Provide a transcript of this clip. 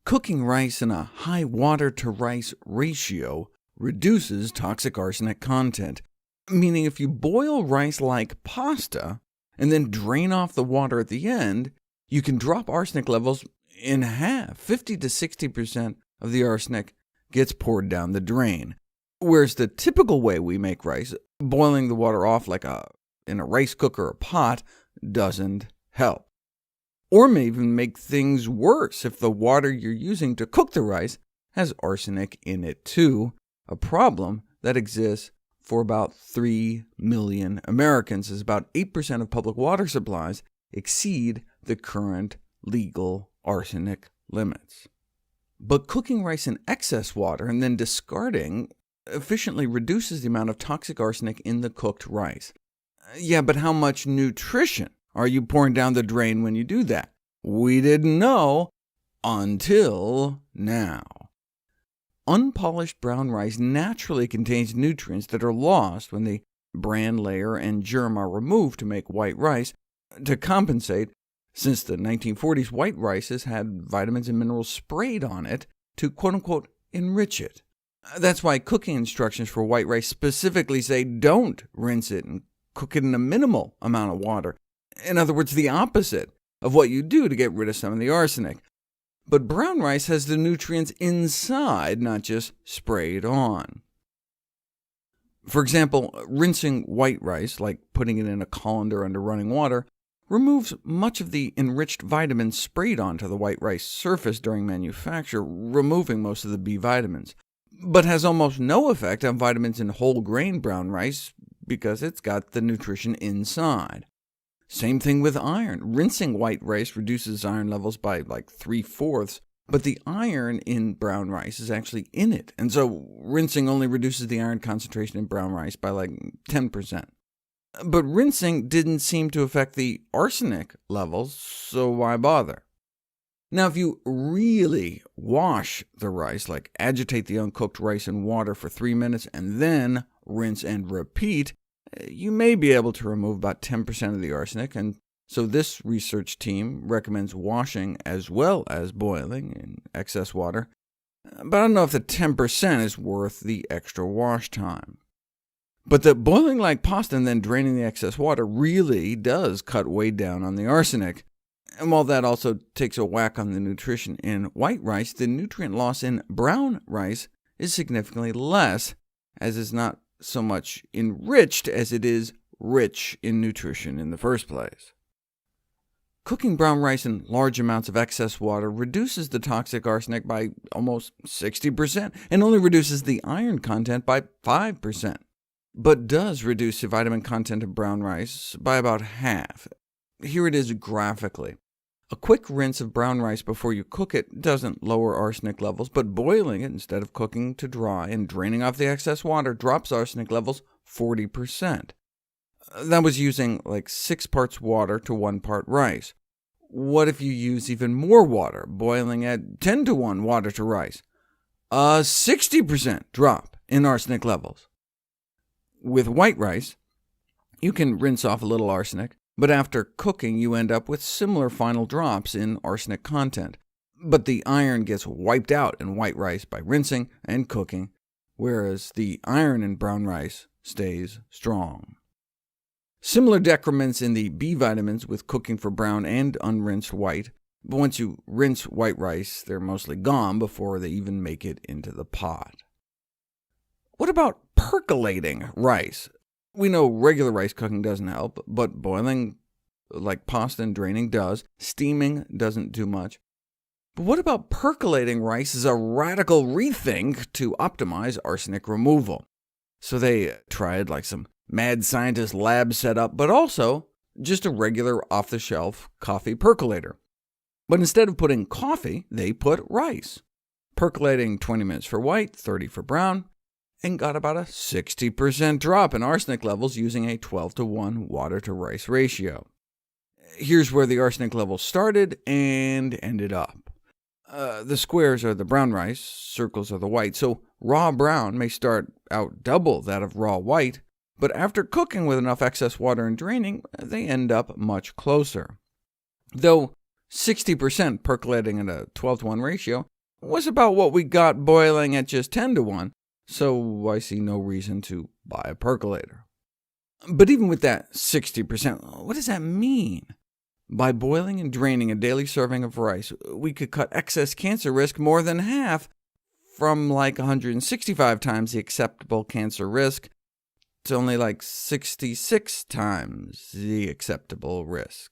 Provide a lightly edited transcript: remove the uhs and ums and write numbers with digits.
Cooking rice in a high water-to-rice ratio reduces toxic arsenic content, meaning if you boil rice like pasta and then drain off the water at the end, you can drop arsenic levels in half. 50 to 60% of the arsenic gets poured down the drain, whereas the typical way we make rice, boiling the water off like in a rice cooker or pot, doesn't help. Or may even make things worse if the water you're using to cook the rice has arsenic in it too, a problem that exists for about 3 million Americans, as about 8% of public water supplies exceed the current legal arsenic limits. But cooking rice in excess water and then discarding efficiently reduces the amount of toxic arsenic in the cooked rice. Yeah, but how much nutrition are you pouring down the drain when you do that? We didn't know until now. Unpolished brown rice naturally contains nutrients that are lost when the bran layer and germ are removed to make white rice. To compensate, since the 1940s, white rice has had vitamins and minerals sprayed on it to quote-unquote enrich it. That's why cooking instructions for white rice specifically say don't rinse it and cook it in a minimal amount of water. In other words, the opposite of what you do to get rid of some of the arsenic. But brown rice has the nutrients inside, not just sprayed on. For example, rinsing white rice, like putting it in a colander under running water, removes much of the enriched vitamins sprayed onto the white rice surface during manufacture, removing most of the B vitamins, but has almost no effect on vitamins in whole grain brown rice because it's got the nutrition inside. Same thing with iron. Rinsing white rice reduces iron levels by like 3/4, but the iron in brown rice is actually in it, and so rinsing only reduces the iron concentration in brown rice by like 10%. But rinsing didn't seem to affect the arsenic levels, so why bother? Now, if you really wash the rice, like agitate the uncooked rice in water for 3 minutes and then rinse and repeat, you may be able to remove about 10% of the arsenic, and so this research team recommends washing as well as boiling in excess water. But I don't know if the 10% is worth the extra wash time. But the boiling like pasta and then draining the excess water really does cut way down on the arsenic. And while that also takes a whack on the nutrition in white rice, the nutrient loss in brown rice is significantly less, as it's not so much enriched as it is rich in nutrition in the first place. Cooking brown rice in large amounts of excess water reduces the toxic arsenic by almost 60%, and only reduces the iron content by 5%, but does reduce the vitamin content of brown rice by about half. Here it is graphically. A quick rinse of brown rice before you cook it doesn't lower arsenic levels, but boiling it instead of cooking to dry and draining off the excess water drops arsenic levels 40%. That was using like 6 parts water to 1 part rice. What if you use even more water, boiling at 10 to 1 water to rice? A 60% drop in arsenic levels. With white rice, you can rinse off a little arsenic, but after cooking you end up with similar final drops in arsenic content. But the iron gets wiped out in white rice by rinsing and cooking, whereas the iron in brown rice stays strong. Similar decrements in the B vitamins with cooking for brown and unrinsed white, but once you rinse white rice, they're mostly gone before they even make it into the pot. What about percolating rice? We know regular rice cooking doesn't help, but boiling like pasta and draining does. Steaming doesn't do much. But what about percolating rice as a radical rethink to optimize arsenic removal? So they tried like some mad scientist lab setup, but also just a regular off-the-shelf coffee percolator. But instead of putting coffee, they put rice, percolating 20 minutes for white, 30 for brown, and got about a 60% drop in arsenic levels using a 12 to 1 water to rice ratio. Here's where the arsenic levels started and ended up. The squares are the brown rice, circles are the white, so raw brown may start out double that of raw white, but after cooking with enough excess water and draining, they end up much closer. Though 60% percolating at a 12 to 1 ratio was about what we got boiling at just 10 to 1, so I see no reason to buy a percolator. But even with that 60%, what does that mean? By boiling and draining a daily serving of rice, we could cut excess cancer risk more than half, from like 165 times the acceptable cancer risk to only like 66 times the acceptable risk.